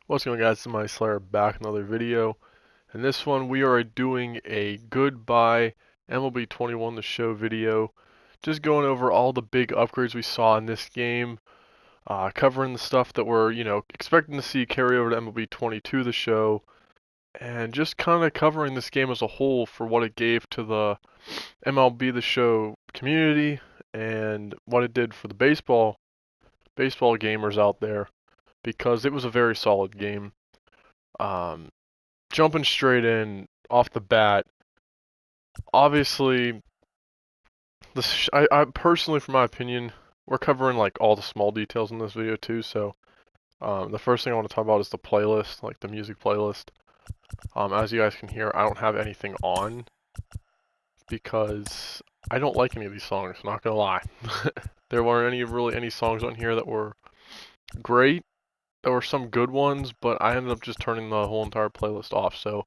What's going on, guys? It's my Slayer back in another video. In this one we are doing a goodbye MLB 21 The Show video. Just going over all the big upgrades we saw in this game, covering the stuff that we're, expecting to see carry over to MLB 22 The Show, and just kind of covering this game as a whole for what it gave to the MLB The Show community and what it did for the baseball gamers out there, because it was a very solid game. Um, Jumping straight in off the bat, obviously, I personally, from my opinion, we're covering like all the small details in this video too. So the first thing I want to talk about is the playlist, like the music playlist. As you guys can hear, I don't have anything on because I don't like any of these songs. Not gonna lie, there weren't any songs on here that were great. There were some good ones, but I ended up just turning the whole entire playlist off. So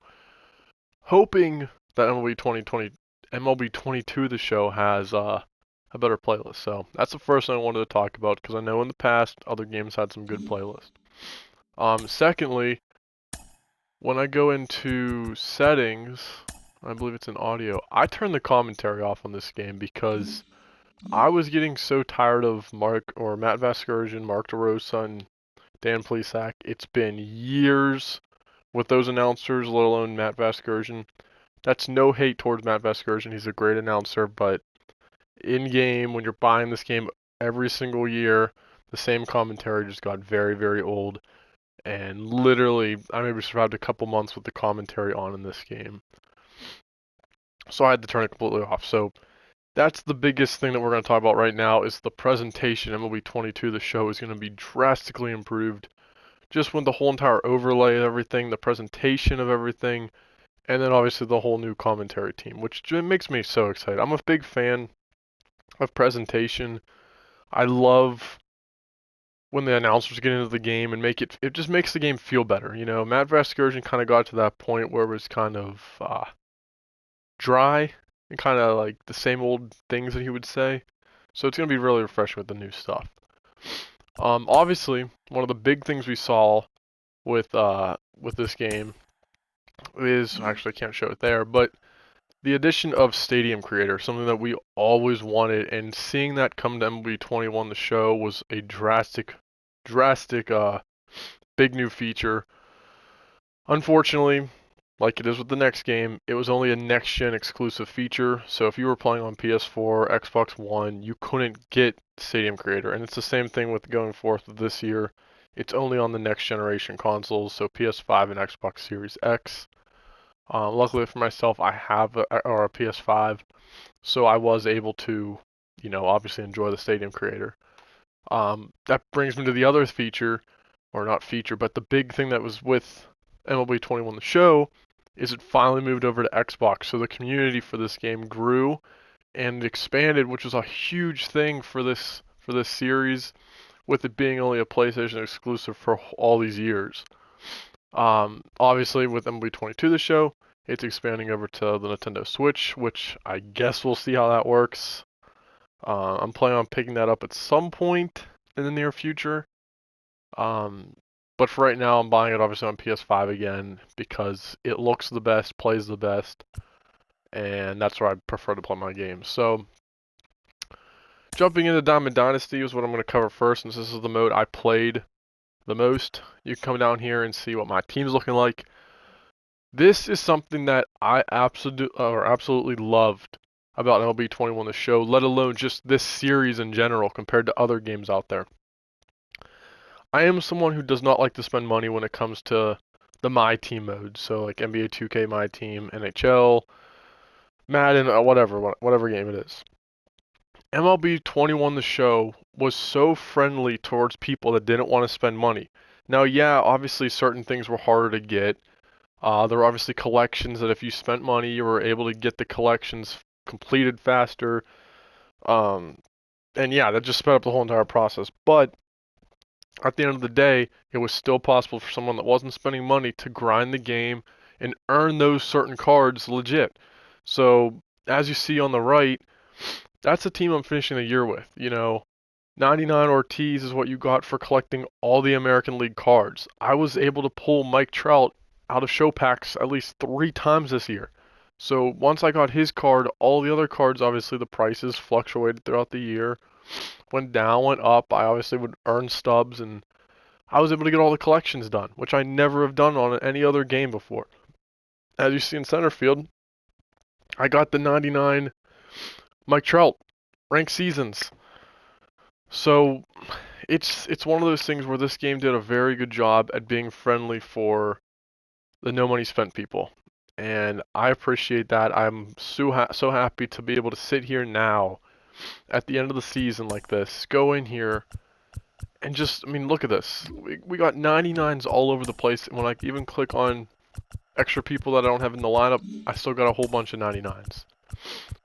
hoping that MLB 22 the show has a better playlist. So that's the first thing I wanted to talk about because I know in the past other games had some good playlists. Secondly, when I go into settings, I believe it's in audio, I turn the commentary off on this game because I was getting so tired of Matt Vasgersian, Mark DeRosa, and Dan Plesac. It's been years with those announcers, let alone Matt Vasgersian. That's no hate towards Matt Vasgersian. He's a great announcer, but in game, when you're buying this game every single year, the same commentary just got very, very old. And literally, I maybe survived a couple months with the commentary on in this game. So I had to turn it completely off. So that's the biggest thing that we're going to talk about right now is the presentation. MLB 22, the show, is going to be drastically improved. Just with the whole entire overlay of everything, the presentation of everything, and then obviously the whole new commentary team, which makes me so excited. I'm a big fan of presentation. I love when the announcers get into the game and it just makes the game feel better. You know, Matt Vasgersian kind of got to that point where it was kind of dry and kind of like the same old things that he would say. So it's going to be really refreshing with the new stuff. Obviously, one of the big things we saw with this game is actually I can't show it there, but the addition of Stadium Creator, something that we always wanted, and seeing that come to MLB 21 the show was a drastic big new feature. Unfortunately, like it is with the next game, it was only a next gen exclusive feature. So if you were playing on PS4, Xbox One, you couldn't get Stadium Creator. And it's the same thing with going forth with this year. It's only on the next generation consoles, so PS5 and Xbox Series X. Luckily for myself, I have a PS5, so I was able to, obviously enjoy the Stadium Creator. That brings me to the other feature, or not feature, but the big thing that was with MLB 21 the show is it finally moved over to Xbox. So the community for this game grew and expanded, which was a huge thing for this series, with it being only a PlayStation exclusive for all these years. Obviously, with MLB 22 the show, it's expanding over to the Nintendo Switch, which I guess we'll see how that works. I'm planning on picking that up at some point in the near future. Um, but for right now, I'm buying it obviously on PS5 again because it looks the best, plays the best, and that's where I prefer to play my games. So, jumping into Diamond Dynasty is what I'm going to cover first, since this is the mode I played the most. You can come down here and see what my team's looking like. This is something that I absolutely loved about MLB 21 the show, let alone just this series in general compared to other games out there. I am someone who does not like to spend money when it comes to the My Team mode. So like NBA 2K My Team, NHL, Madden, whatever game it is. MLB 21 the show was so friendly towards people that didn't want to spend money. Now, yeah, obviously certain things were harder to get. There were obviously collections that if you spent money, you were able to get the collections completed faster. Um, and yeah, that just sped up the whole entire process. But at the end of the day, it was still possible for someone that wasn't spending money to grind the game and earn those certain cards legit. So, as you see on the right, that's the team I'm finishing the year with. 99 Ortiz is what you got for collecting all the American League cards. I was able to pull Mike Trout out of show packs at least 3 times this year. So once I got his card, all the other cards, obviously the prices fluctuated throughout the year. Went down, went up. I obviously would earn stubs, and I was able to get all the collections done, which I never have done on any other game before. As you see in center field, I got the 99 Mike Trout ranked seasons. So it's one of those things where this game did a very good job at being friendly for the no money spent people. And I appreciate that. I'm so happy to be able to sit here now at the end of the season like this, go in here and just, I mean, look at this. We got 99s all over the place. And when I even click on extra people that I don't have in the lineup, I still got a whole bunch of 99s.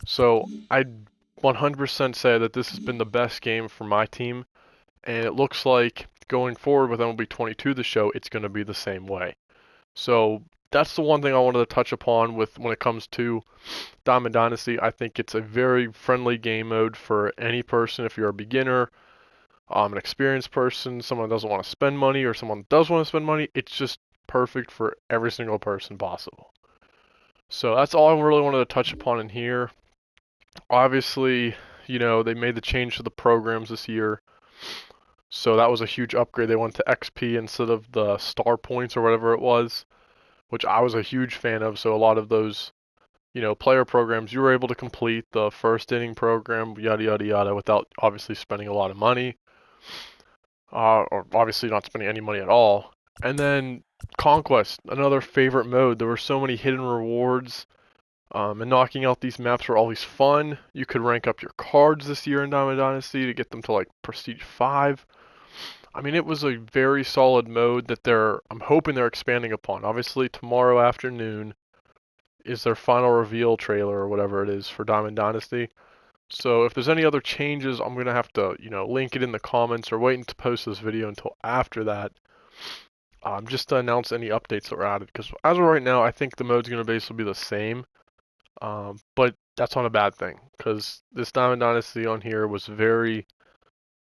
So I'd 100% say that this has been the best game for my team. And it looks like going forward with MLB 22 the show, it's going to be the same way. So that's the one thing I wanted to touch upon with when it comes to Diamond Dynasty. I think it's a very friendly game mode for any person. If you're a beginner, an experienced person, someone that doesn't want to spend money, or someone that does want to spend money, it's just perfect for every single person possible. So that's all I really wanted to touch upon in here. Obviously, they made the change to the programs this year. So that was a huge upgrade. They went to XP instead of the star points or whatever it was, which I was a huge fan of. So a lot of those, player programs, you were able to complete the first inning program, yada, yada, yada, without obviously spending a lot of money. Or obviously not spending any money at all. And then Conquest, another favorite mode. There were so many hidden rewards. And knocking out these maps were always fun. You could rank up your cards this year in Diamond Dynasty to get them to like Prestige 5. I mean, it was a very solid mode that I'm hoping they're expanding upon. Obviously, tomorrow afternoon is their final reveal trailer or whatever it is for Diamond Dynasty. So if there's any other changes, I'm going to have to, link it in the comments or wait to post this video until after that. Just to announce any updates that were added. Because as of right now, I think the mode's going to basically be the same. But that's not a bad thing. Because this Diamond Dynasty on here was very,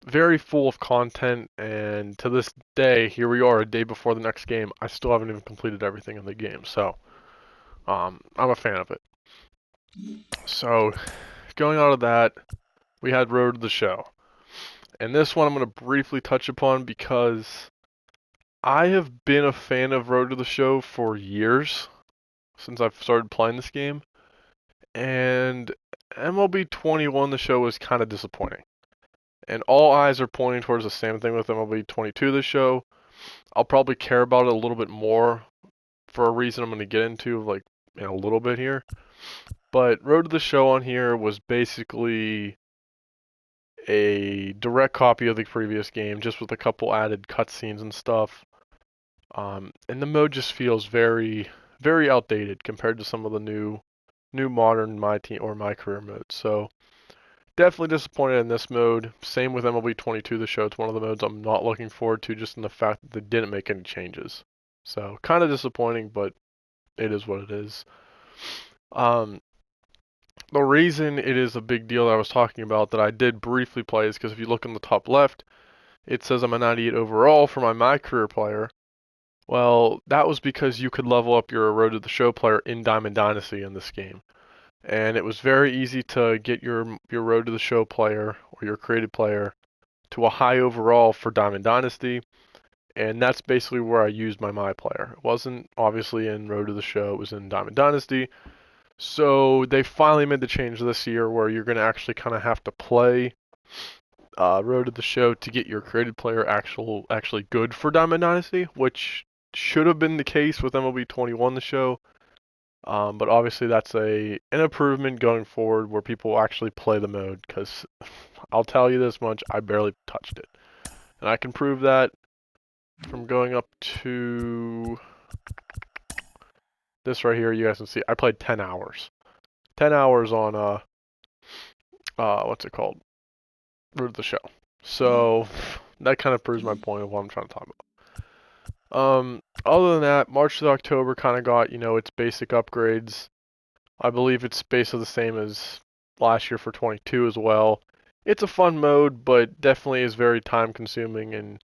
very full of content. And to this day, here we are, a day before the next game. I still haven't even completed everything in the game. So I'm a fan of it. So going out of that, we had Road to the Show. And this one I'm going to briefly touch upon because I have been a fan of Road to the Show for years, since I've started playing this game. And MLB 21 the show was kind of disappointing. And all eyes are pointing towards the same thing with MLB 22 the show. I'll probably care about it a little bit more for a reason I'm going to get into like in a little bit here. But Road to the Show on here was basically a direct copy of the previous game, just with a couple added cutscenes and stuff. And the mode just feels very, very outdated compared to some of the new modern My Team or My Career modes. So definitely disappointed in this mode. Same with MLB 22 the show. It's one of the modes I'm not looking forward to, just in the fact that they didn't make any changes. So kind of disappointing, but it is what it is. The reason it is a big deal that I was talking about that I did briefly play is because if you look in the top left, it says I'm a 98 overall for my career player. Well, that was because you could level up your Road to the Show player in Diamond Dynasty in this game. And it was very easy to get your Road to the Show player or your created player to a high overall for Diamond Dynasty. And that's basically where I used my player. It wasn't obviously in Road to the Show, it was in Diamond Dynasty. So they finally made the change this year where you're going to actually kind of have to play Road to the Show to get your created player actually good for Diamond Dynasty, which should have been the case with MLB 21 the show. But obviously that's an improvement going forward where people actually play the mode, because I'll tell you this much, I barely touched it. And I can prove that from going up to this right here. You guys can see I played 10 hours. 10 hours on what's it called? Root of the Show. So that kind of proves my point of what I'm trying to talk about. Other than that, March to October kind of got, its basic upgrades. I believe it's basically the same as last year for 22 as well. it's a fun mode, but definitely is very time consuming, and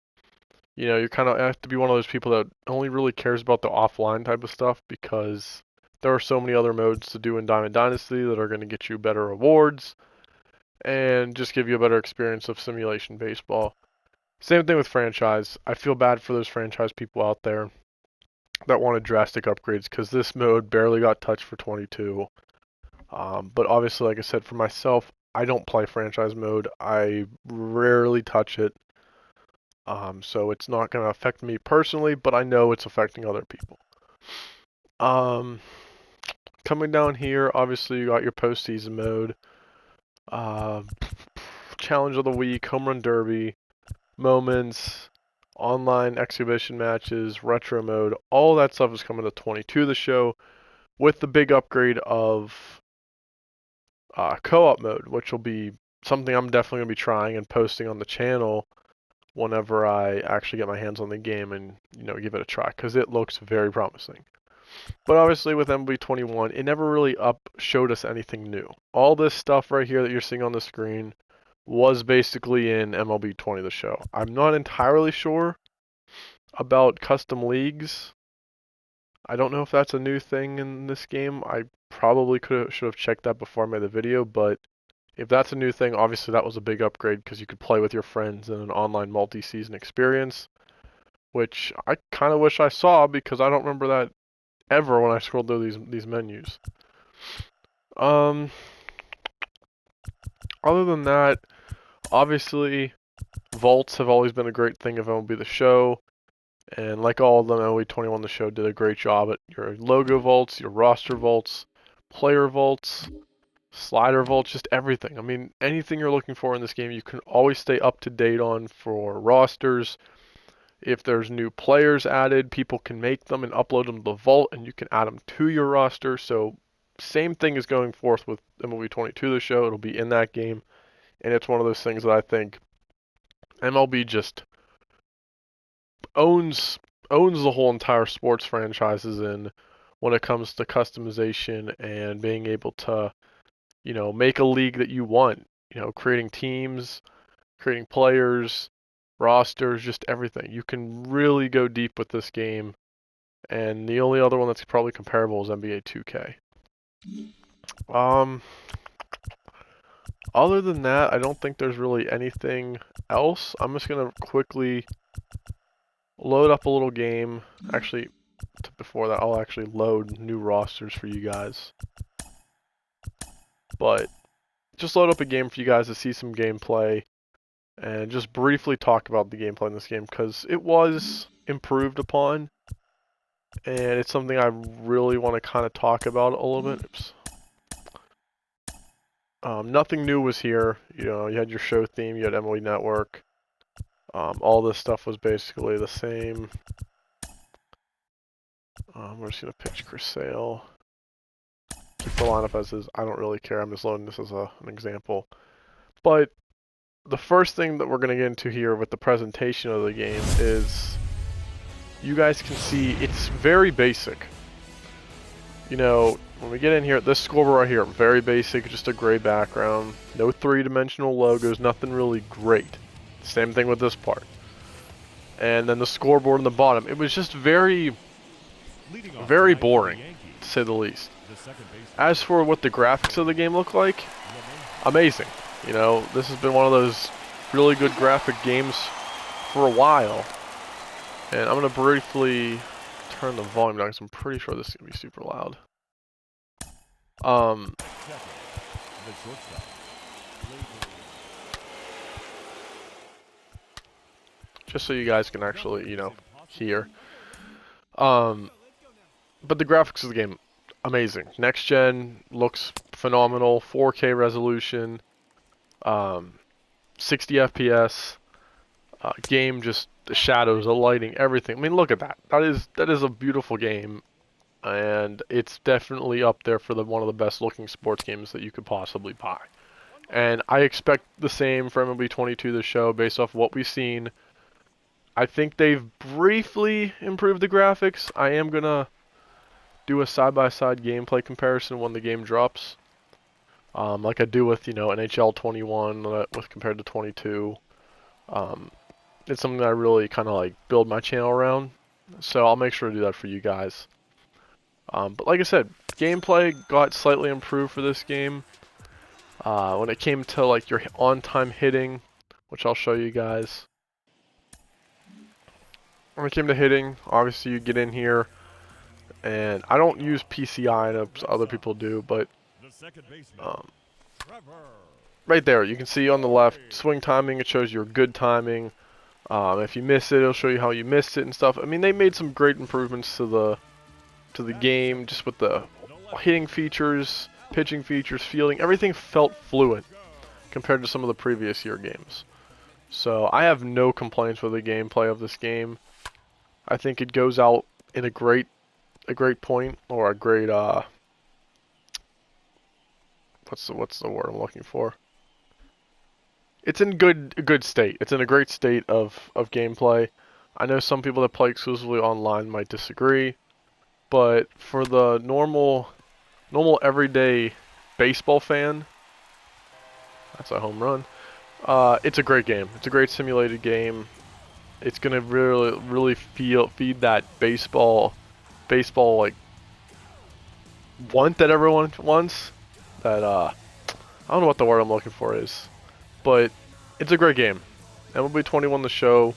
you kind of have to be one of those people that only really cares about the offline type of stuff because there are so many other modes to do in Diamond Dynasty that are going to get you better rewards and just give you a better experience of simulation baseball. Same thing with franchise. I feel bad for those franchise people out there that wanted drastic upgrades because this mode barely got touched for 22. But obviously, like I said, for myself, I don't play franchise mode. I rarely touch it. So it's not going to affect me personally, but I know it's affecting other people. Um, Coming down here, obviously you got your postseason mode, uh, challenge of the week, home run derby, moments, online exhibition matches, retro mode. All that stuff is coming to 22 the show, with the big upgrade of co-op mode, which will be something I'm definitely going to be trying and posting on the channel whenever I actually get my hands on the game and give it a try because it looks very promising. But obviously with MLB 21, it never really showed us anything new. All this stuff right here that you're seeing on the screen was basically in MLB 20 the show. I'm not entirely sure about custom leagues. I don't know if that's a new thing in this game. I probably should have checked that before I made the video, but if that's a new thing, obviously that was a big upgrade because you could play with your friends in an online multi-season experience, which I kind of wish I saw because I don't remember that ever when I scrolled through these menus. Other than that, obviously vaults have always been a great thing of MLB The Show, and like all of them, MLB 21 The Show did a great job at your logo vaults, your roster vaults, player vaults, slider vaults, just everything. I mean, anything you're looking for in this game, you can always stay up to date on for rosters. If there's new players added, people can make them and upload them to the vault, and you can add them to your roster. So, same thing is going forth with MLB 22 The Show. It'll be in that game, and it's one of those things that I think MLB just owns the whole entire sports franchises in when it comes to customization and being able to, make a league that you want. Creating teams, creating players, rosters, just everything. You can really go deep with this game, and the only other one that's probably comparable is NBA 2K. Um, Other than that, I don't think there's really anything else. I'm just gonna quickly load up a little game. Actually, before that, I'll actually load new rosters for you guys. But just load up a game for you guys to see some gameplay and just briefly talk about the gameplay in this game because it was improved upon and it's something I really want to kind of talk about a little bit. Oops. Nothing new was here. You had your show theme, you had MLB Network. All this stuff was basically the same. We're just going to pitch Chris Sale. Keep the lineup as is. I don't really care. I'm just loading this as an example. But the first thing that we're going to get into here with the presentation of the game is you guys can see it's very basic. When we get in here, this scoreboard right here, very basic, just a gray background. No three-dimensional logos, nothing really great. Same thing with this part. And then the scoreboard on the bottom. It was just very boring, to say the least. As for what the graphics of the game look like, amazing. This has been one of those really good graphic games for a while. And I'm going to briefly turn the volume down because I'm pretty sure this is going to be super loud. Just so you guys can actually, hear. But the graphics of the game, amazing. Next gen looks phenomenal. 4K resolution, 60 FPS. Game just the shadows, the lighting, everything. I mean, look at that. That is a beautiful game, and it's definitely up there for one of the best looking sports games that you could possibly buy. And I expect the same for MLB 22 the show based off what we've seen. I think they've briefly improved the graphics. I am gonna do a side-by-side gameplay comparison when the game drops. like I do with, NHL 21 with compared to 22. It's something that I really kind of like build my channel around. So I'll make sure to do that for you guys. But like I said, gameplay got slightly improved for this game. When it came to like your on-time hitting, which I'll show you guys. When it came to hitting, obviously you get in here, and I don't use PCI, I know other people do, but right there, you can see on the left, swing timing, it shows your good timing. If you miss it, it'll show you how you missed it and stuff. I mean, they made some great improvements to the game, just with the hitting features, pitching features, fielding. Everything felt fluent compared to some of the previous year games. So I have no complaints with the gameplay of this game. I think it goes out in a great point, or a great what's the word I'm looking for? It's in a good state. It's in a great state of gameplay. I know some people that play exclusively online might disagree, but for the normal everyday baseball fan, that's a home run. It's a great game. It's a great simulated game. It's gonna really feed that baseball like want that everyone wants. That I don't know what the word I'm looking for is, but it's a great game. MLB 21 The Show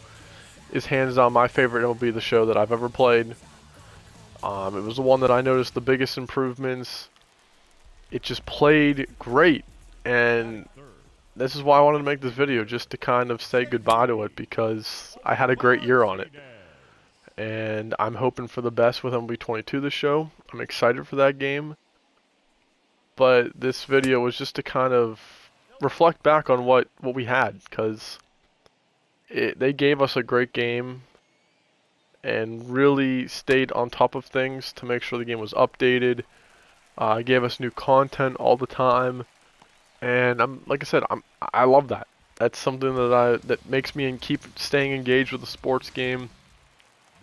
is hands down my favorite MLB The Show that I've ever played. It was the one that I noticed the biggest improvements. It just played great, and this is why I wanted to make this video, just to kind of say goodbye to it, because I had a great year on it. And I'm hoping for the best with MLB 22 The Show. I'm excited for that game. But this video was just to kind of reflect back on what we had, because they gave us a great game and really stayed on top of things to make sure the game was updated. Gave us new content all the time, and like I said, I love that. That's something that makes me keep staying engaged with the sports game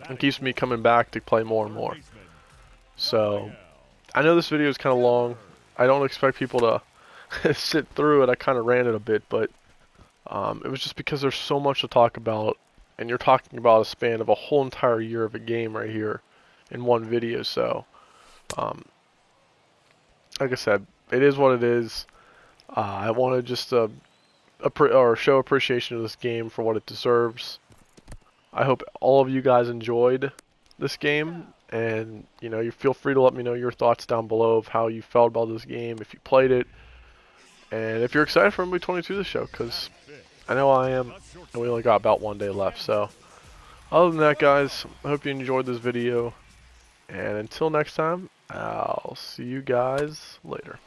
and keeps me coming back to play more and more. So I know this video is kind of long. I don't expect people to sit through it. I kind of ran it a bit, but it was just because there's so much to talk about, and you're talking about a span of a whole entire year of a game right here in one video. So like I said, it is what it is. I wanted just to show appreciation to this game for what it deserves. I hope all of you guys enjoyed this game, and you feel free to let me know your thoughts down below of how you felt about this game, if you played it, and if you're excited for MLB 22 The Show, because I know I am, and we only got about one day left. So other than that, guys, I hope you enjoyed this video, and until next time, I'll see you guys later.